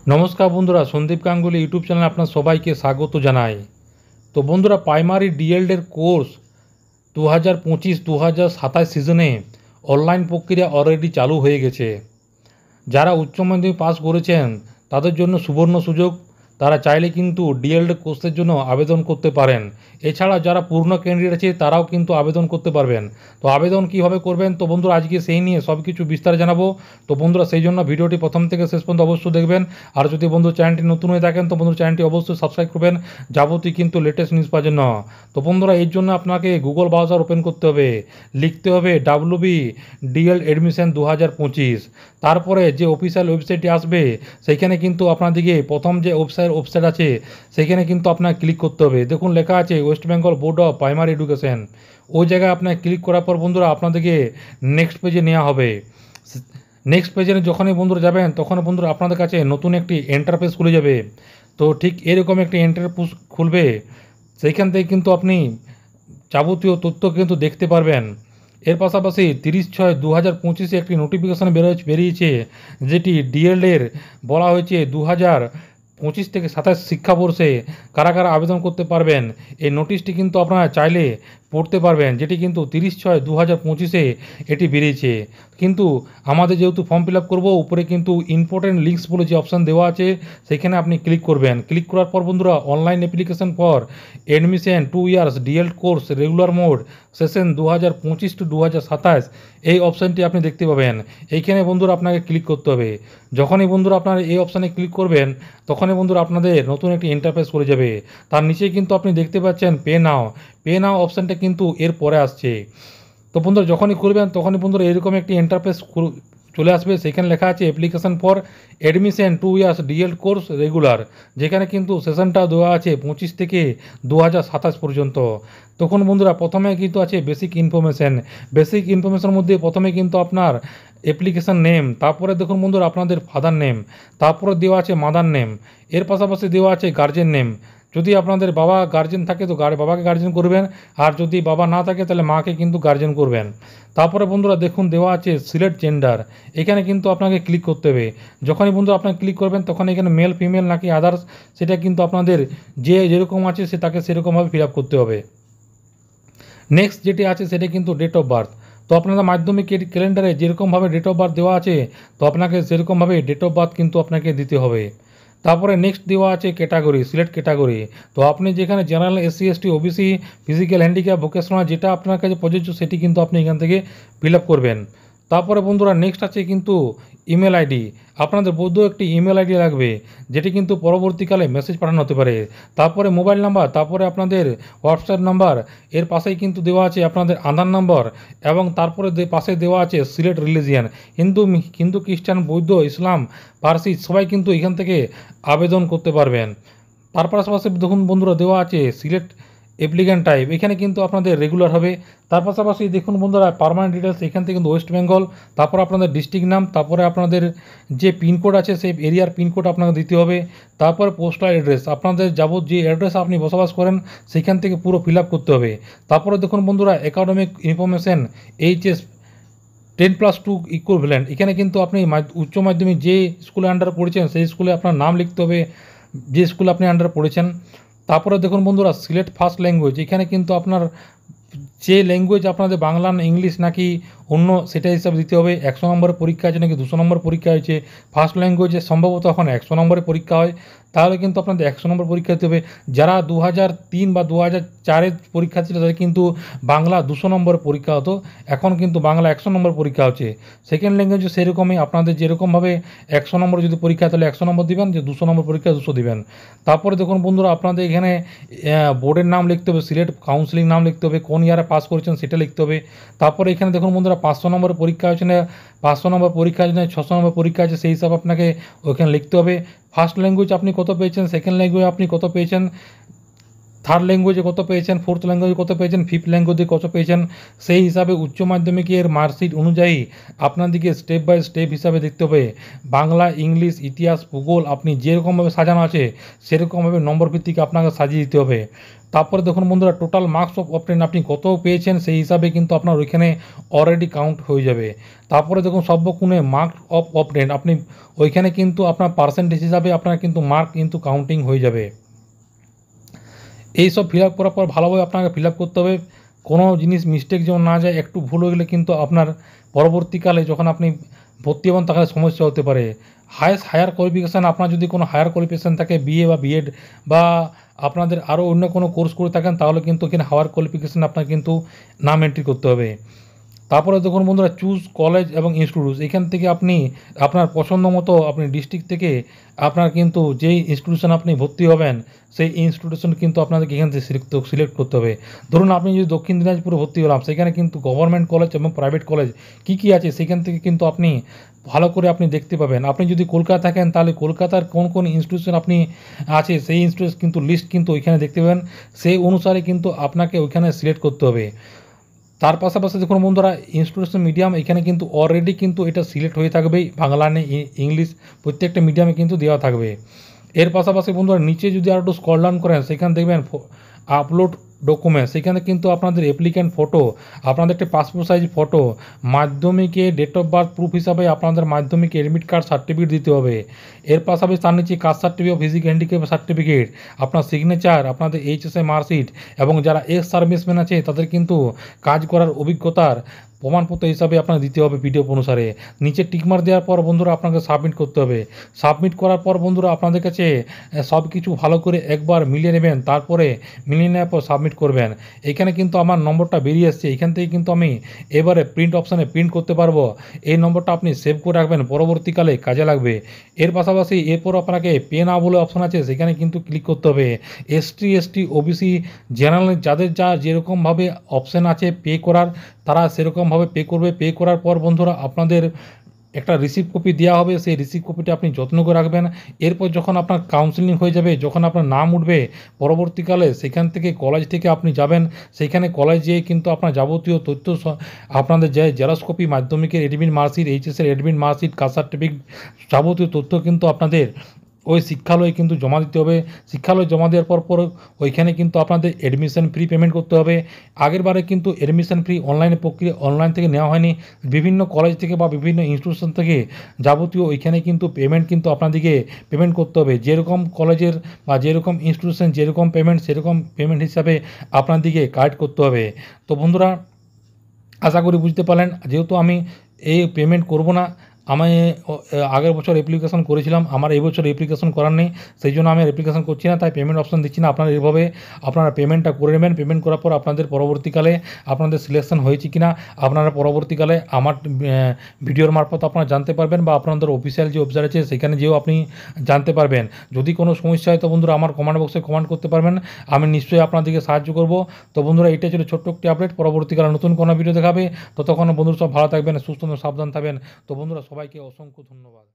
নমস্কার বন্ধুরা, সন্দীপ গাঙ্গুলি ইউটিউব চ্যানেলে আপনার সবাইকে স্বাগত জানাই। তো বন্ধুরা, প্রাইমারি ডিএলএড কোর্স 2025-2027 সিজনে অনলাইন প্রক্রিয়া অলরেডি চালু হয়ে গেছে। যারা উচ্চ মাধ্যমিক পাস করেছেন তাদের জন্য সুবর্ণ সুযোগ। তারা চাইলে কিন্তু ডিএলএড কোর্সের জন্য আবেদন করতে পারেন। এছাড়া যারা পূর্ণ ক্যান্ডিডেট আছে তারাও কিন্তু আবেদন করতে পারবেন। তো আবেদন কীভাবে করবেন, তো বন্ধুরা আজকে সেই নিয়ে সব কিছু বিস্তার জানাবো। তো বন্ধুরা সেই জন্য ভিডিওটি প্রথম থেকে শেষ পর্যন্ত অবশ্যই দেখবেন। আর যদি বন্ধু চ্যানেলটি নতুন হয়ে থাকেন তো বন্ধু চ্যানেলটি অবশ্যই সাবস্ক্রাইব করবেন যাবতীয় কিন্তু লেটেস্ট নিউজ পাওয়ার জন্য। তো বন্ধুরা এর জন্য আপনাকে গুগল ব্রাউজার ওপেন করতে হবে, লিখতে হবে WB ডিএল এডমিশন 2025। তারপরে যে অফিসিয়াল ওয়েবসাইটটি আসবে সেইখানে কিন্তু আপনাদেরকে প্রথম যে ওয়েবসাইট আছে সেখানে কিন্তু আপনাকে ক্লিক করতে হবে। দেখুন লেখা আছে West Bengal board of primary education. ওই জায়গায় আপনাকে ক্লিক করার পর বন্ধুরা আপনাদেরকে নেক্সট পেজে নেওয়া হবে। নেক্সট পেজে যখনই বন্ধুরা যাবেন তখন বন্ধুরা আপনাদের কাছে নতুন একটি ইন্টারফেস খুলে যাবে। তো ঠিক এরকম একটি ইন্টারফেস খুলবে, সেইখান থেকে কিন্তু আপনি যাবতীয় তথ্য কিন্তু দেখতে পারবেন। এর পাশাপাশি 30/6/2025 একটি নোটিফিকেশান বেরিয়েছে, যেটি ডিএলএর বলা হয়েছে 2025 থেকে 27 শিক্ষাবর্ষে কারা কারা আবেদন করতে পারবেন। এই নোটিশটি কিন্তু আপনারা চাইলে পড়তে পারবেন, যেটি কিন্তু 30/6/2025 এটি বেরিয়েছে। কিন্তু আমাদের যেহেতু ফর্ম ফিল আপ করবো, উপরে কিন্তু ইম্পর্টেন্ট লিঙ্কস বলে যে অপশান দেওয়া আছে সেখানে আপনি ক্লিক করবেন। ক্লিক করার পর বন্ধুরা online application for admission 2 years DL course regular mode session 2025-2027 এই অপশানটি আপনি দেখতে পাবেন। এইখানে বন্ধুরা আপনাকে ক্লিক করতে হবে। যখনই বন্ধুরা আপনারা এই অপশানে ক্লিক করবেন তখনই বন্ধুরা আপনাদের নতুন একটি ইন্টারফেস করে যাবে। তার নিচে কিন্তু আপনি দেখতে পাচ্ছেন পে নাও অপশানটা কিন্তু এর পরে আসছে। তো বন্ধুরা যখনই খুলবেন তখনই বন্ধুরা এরকম একটি ইন্টারফেস চলে আসবে। সেখানে লেখা আছে application for admission 2 years DL course regular, যেখানে কিন্তু সেশনটা দেওয়া আছে 25 থেকে 2027 পর্যন্ত। তখন বন্ধুরা প্রথমে কিন্তু আছে বেসিক ইনফরমেশনের মধ্যে প্রথমে কিন্তু আপনার অ্যাপ্লিকেশান নেম, তারপরে দেখুন বন্ধুরা আপনাদের ফাদার নেম, তারপরে দেওয়া আছে মাদার নেম, এর পাশাপাশি দেওয়া আছে গার্জেন নেম। যদি আপনাদের বাবা গার্জেন থাকে তো বাবাকে গার্জেন করবেন, আর যদি বাবা না থাকে তাহলে মাকে কিন্তু গার্জেন করবেন। তারপরে বন্ধুরা দেখুন দেওয়া আছে সিলেক্ট জেন্ডার, এখানে কিন্তু আপনাকে ক্লিক করতে হবে। যখনই বন্ধুরা আপনাকে ক্লিক করবেন তখন এখানে মেল ফিমেল নাকি আদার্স সেটা কিন্তু আপনাদের যে যেরকম আছে সে তাকে সেরকমভাবে ফিল আপ করতে হবে। নেক্সট যেটি আছে সেটা কিন্তু ডেট অফ বার্থ। তো আপনাদের মাধ্যমিক ক্যালেন্ডারে যেরকমভাবে ডেট অফ বার্থ দেওয়া আছে তো আপনাকে সেরকমভাবে ডেট অফ বার্থ কিন্তু আপনাকে দিতে হবে। তারপরে নেক্সট দেওয়া আছে ক্যাটাগরি, সিলেক্ট ক্যাটাগরি। তো আপনি যেখানে general, SC ST OBC, physical handicap, vocational যেটা আপনার কাছে প্রযোজ্য সেটি কিন্তু আপনি এখান থেকে ফিল আপ করবেন। তারপরে বন্ধুরা নেক্সট আছে কিন্তু ইমেল আইডি। আপনাদের বৈধ একটি ইমেল আইডি লাগবে, যেটি কিন্তু পরবর্তীকালে মেসেজ পাঠানো হতে পারে। তারপরে মোবাইল নাম্বার, তারপরে আপনাদের হোয়াটসঅ্যাপ নাম্বার, এর পাশেই কিন্তু দেওয়া আছে আপনাদের আধার নম্বর, এবং তারপরে পাশে দেওয়া আছে সিলেক্ট রিলিজিয়ান। হিন্দু, খ্রিস্টান, বৌদ্ধ, ইসলাম, পারসি সবাই কিন্তু এখান থেকে আবেদন করতে পারবেন। তার পাশাপাশি দেখুন বন্ধুরা দেওয়া আছে সিলেক্ট অ্যাপ্লিক্যান্ট টাইপ, এখানে কিন্তু আপনাদের রেগুলার হবে। তার পাশাপাশি দেখুন বন্ধুরা পার্মানেন্ট ডিটেলস, এখান থেকে কিন্তু ওয়েস্ট বেঙ্গল, তারপর আপনাদের ডিস্ট্রিক্ট নাম, তারপরে আপনাদের যে পিনকোড আছে সেই এরিয়ার পিনকোড আপনাকে দিতে হবে। তারপরে পোস্টাল অ্যাড্রেস, আপনাদের যে অ্যাড্রেস আপনি বসবাস করেন সেখান থেকে পুরো ফিল আপ করতে হবে। তারপরে দেখুন বন্ধুরা একাডেমিক ইনফরমেশন, HS 10+2 ইকুইভ্যালেন্ট, এখানে কিন্তু আপনি উচ্চ মাধ্যমিক যে স্কুলে আন্ডারে পড়েছেন সেই স্কুলে আপনার নাম লিখতে হবে, যে স্কুলে আপনি আন্ডারে পড়েছেন। তারপরে দেখুন বন্ধুরা সিলেক্ট ফার্স্ট ল্যাঙ্গুয়েজ, এখানে কিন্তু আপনার যে ল্যাঙ্গুয়েজ আপনাদের বাংলা না ইংলিশ নাকি অন্য সেটা হিসাবে দিতে হবে। 100 নম্বরের পরীক্ষা আছে নাকি 200 নম্বর পরীক্ষা হয়েছে, ফার্স্ট ল্যাঙ্গুয়েজে সম্ভবত এখন 100 নম্বরের পরীক্ষা হয়, তাহলে কিন্তু আপনাদের 100 নম্বর পরীক্ষা দিতে হবে। যারা 2003 বা 2004-এর পরীক্ষা ছিল তাদের কিন্তু বাংলা 200 নম্বরের পরীক্ষা হতো, এখন কিন্তু বাংলা 100 নম্বর পরীক্ষা হচ্ছে। সেকেন্ড ল্যাঙ্গুয়েজও সেরকমই, আপনাদের যেরকমভাবে 100 নম্বর যদি পরীক্ষা তাহলে 100 নম্বর দিবেন, যে 200 নম্বর পরীক্ষা 200 দিবেন। তারপরে দেখুন বন্ধুরা আপনাদের এখানে বোর্ডের নাম লিখতে হবে, সিলেক্ট কাউন্সিলিং নাম লিখতে হবে, কোন ইয়ারে পাস করেছেন সেটা লিখতে হবে। তারপরে এখানে দেখুন বন্ধুরা 500 নম্বরের পরীক্ষা হচ্ছে না, 500 নম্বর পরীক্ষা আছে না 600 নম্বর পরীক্ষা আছে, সেই হিসাব আপনাকে ওইখানে লিখতে হবে। ফার্স্ট ল্যাঙ্গুয়েজ আপনি কত পেয়েছেন, সেকেন্ড ল্যাঙ্গুয়েজ আপনি কত পেয়েছেন, থার্ড ল্যাঙ্গুয়েজে কত পেয়েছেন, ফোর্থ ল্যাঙ্গুয়েজে কত পেয়েছেন, ফিফথ ল্যাঙ্গুয়েজে কত পেয়েছেন, সেই হিসাবে উচ্চ মাধ্যমিকের মার্কশিট অনুযায়ী আপনাদেরকে স্টেপ বাই স্টেপ হিসাবে দেখতে হবে। বাংলা, ইংলিশ, ইতিহাস, ভূগোল আপনি যেরকমভাবে সাজানো আছে সেরকমভাবে নম্বর ভিত্তিক আপনাকে সাজিয়ে দিতে হবে। তারপরে দেখুন বন্ধুরা, টোটাল মার্কস অফ 10 আপনি কত পেয়েছেন সেই হিসাবে কিন্তু আপনার ওইখানে অলরেডি কাউন্ট হয়ে যাবে। তারপরে দেখুন সর্বক্ষণে মার্কস অফ 10 আপনি ওইখানে কিন্তু আপনার পার্সেন্টেজ হিসাবে আপনার কিন্তু মার্ক কিন্তু কাউন্টিং হয়ে যাবে। এই সব ফিল আপ করার পর ভালোভাবে আপনাকে ফিল আপ করতে হবে। কোনো জিনিস মিস্টেক যেমন না যায়, একটু ভুল হয়ে গেলে কিন্তু আপনার পরবর্তীকালে যখন আপনি ভর্তি হবেন তখন সমস্যা হতে পারে। হায়ার কোয়ালিফিকেশান, আপনার যদি কোনো হায়ার কোয়ালিফিকেশান থাকে বিএ বা বিএড বা আপনাদের আরও অন্য কোনো কোর্স করে থাকেন তাহলে কিন্তু এখানে হায়ার কোয়ালিফিকেশান আপনার কিন্তু নাম এন্ট্রি করতে হবে। তারপরে দেখুন বন্ধুরা, চুজ কলেজ এবং ইনস্টিটিউট, এখান থেকে আপনি আপনার পছন্দ মতো আপনি ডিস্ট্রিক্ট থেকে আপনার কিন্তু যেই ইনস্টিটিউশন আপনি ভর্তি হবেন সেই ইনস্টিটিউশন কিন্তু আপনাদেরকে এখান থেকে সিলেক্ট করতে হবে। ধরুন আপনি যদি দক্ষিণ দিনাজপুরে ভর্তি হলাম, সেখানে কিন্তু গভর্নমেন্ট কলেজ এবং প্রাইভেট কলেজ কী আছে সেখান থেকে কিন্তু আপনি ভালো করে আপনি দেখতে পাবেন। আপনি যদি কলকাতা থাকেন তাহলে কলকাতার কোন কোন ইনস্টিটিউশন আপনি আছে সেই ইনস্টিটিউশন কিন্তু লিস্ট কিন্তু ওইখানে দেখতে পাবেন, সেই অনুসারে কিন্তু আপনাকে ওইখানে সিলেক্ট করতে হবে। তার পাশাপাশি দেখুন বন্ধুরা, ইনস্টিটিউশন মিডিয়াম এখানে কিন্তু অলরেডি কিন্তু এটা সিলেক্ট হয়ে থাকবেই, বাংলা নেই, ইংলিশ প্রত্যেকটা মিডিয়ামে কিন্তু দেওয়া থাকবে। এর পাশাপাশি বন্ধুরা নিচে যদি আর একটু স্ক্রল ডাউন করেন সেখানে দেখবেন আপলোড ডকুমেন্ট, সেখানে কিন্তু আপনাদের অ্যাপ্লিক্যান্ট ফটো, আপনাদের একটা পাসপোর্ট সাইজ ফটো, মাধ্যমিকে ডেট অফ বার্থ প্রুফ হিসাবে আপনাদের মাধ্যমিকে অ্যাডমিট কার্ড সার্টিফিকেট দিতে হবে। এর পাশাপাশি তার নিচে caste certificate, physical handicap certificate, আপনার সিগনেচার, আপনাদের এইচএসএ মার্কশিট এবং যারা এক্স সার্ভিসম্যান আছে তাদের কিন্তু কাজ করার অভিজ্ঞতার প্রমাণপত্র হিসাবে আপনাকে দিতে হবে পিডিএফ অনুসারে। নিচে টিকমার্ক দেওয়ার পর বন্ধুরা আপনাকে সাবমিট করতে হবে। সাবমিট করার পর বন্ধুরা আপনাদের কাছে সব কিছু ভালো করে একবার মিলিয়ে নেবেন, তারপরে মিলিয়ে নেওয়ার পর সাবমিট করবেন। এখানে কিন্তু আমার নম্বরটা বেরিয়ে আসছে, এখান থেকে কিন্তু আমি এবারে প্রিন্ট অপশানে প্রিন্ট করতে পারবো। এই নম্বরটা আপনি সেভ করে রাখবেন, পরবর্তীকালে কাজে লাগবে। এর পাশাপাশি এরপর আপনাকে পে না বলে অপশান আছে, সেখানে কিন্তু ক্লিক করতে হবে। এসটি, ওবিসি, জেনারেল যাদের যা যেরকমভাবে অপশান আছে পে করার তারা সেরকমভাবে পে করবে। পে করার পর বন্ধুরা আপনাদের একটা রিসিপ্ট কপি দেওয়া হবে, সেই রিসিপ্ট কপিটা আপনি যত্ন করে রাখবেন। এরপর যখন আপনার কাউন্সেলিং হয়ে যাবে, যখন আপনার নাম উঠবে পরবর্তীকালে, সেখান থেকে কলেজ থেকে আপনি যাবেন, সেখানে কলেজে কিন্তু আপনার যাবতীয় তথ্য আপনাদের যে জেরক্স কপি, মাধ্যমিকের এডমিট মার্কশিট, এইচএসের এডমিট মার্কশিট, কাস্ট সার্টিফিকেট, যাবতীয় তথ্য কিন্তু আপনাদের ওই শিক্ষালয়ে কিন্তু জমা দিতে হবে। শিক্ষালয়ে জমা দেওয়ার পর ওইখানে কিন্তু আপনাদের অ্যাডমিশন ফি পেমেন্ট করতে হবে। আগের বারে কিন্তু অ্যাডমিশন ফি অনলাইনে প্রক্রিয়া অনলাইন থেকে নেওয়া হয়নি, বিভিন্ন কলেজ থেকে বা বিভিন্ন ইনস্টিটিউশন থেকে যাবতীয় ওইখানে কিন্তু পেমেন্ট কিন্তু আপনাদেরকে পেমেন্ট করতে হবে। যেরকম কলেজের বা যেরকম ইনস্টিটিউশন যেরকম পেমেন্ট সেরকম পেমেন্ট হিসাবে আপনাদেরকে কালেক্ট করতে হবে। তো বন্ধুরা আশা করি বুঝতে পারলেন, যেহেতু আমি এই পেমেন্ট করব না, আমি আগের বছর অ্যাপ্লিকেশন করেছিলাম, আমার এই বছর অ্যাপ্লিকেশন করার নেই, সেই জন্য আমি আর অ্যাপ্লিকেশন করছি না, তাই পেমেন্ট অপশন দিচ্ছি না। আপনারা এইভাবে আপনারা পেমেন্টটা করে নেবেন। পেমেন্ট করার পর আপনাদের পরবর্তীকালে আপনাদের সিলেকশন হয়েছে কি না আপনারা পরবর্তীকালে আমার ভিডিওর মারফত আপনারা জানতে পারবেন, বা আপনাদের অফিসিয়াল যে ওয়েবসাইট আছে সেখানে যেও আপনি জানতে পারবেন। যদি কোনো সমস্যা হয় তো বন্ধুরা আমার কমেন্ট বক্সে কমেন্ট করতে পারবেন, আমি নিশ্চয়ই আপনাদেরকে সাহায্য করব। তো বন্ধুরা এটা ছিল ছোট্ট একটি আপডেট, পরবর্তীকালে নতুন কোনো ভিডিও দেখাবে। ততক্ষণ বন্ধুরা সব ভালো থাকবেন, সুস্থ সাবধান থাকবেন। তো বন্ধুরা সবাইকে অসংখ্য ধন্যবাদ।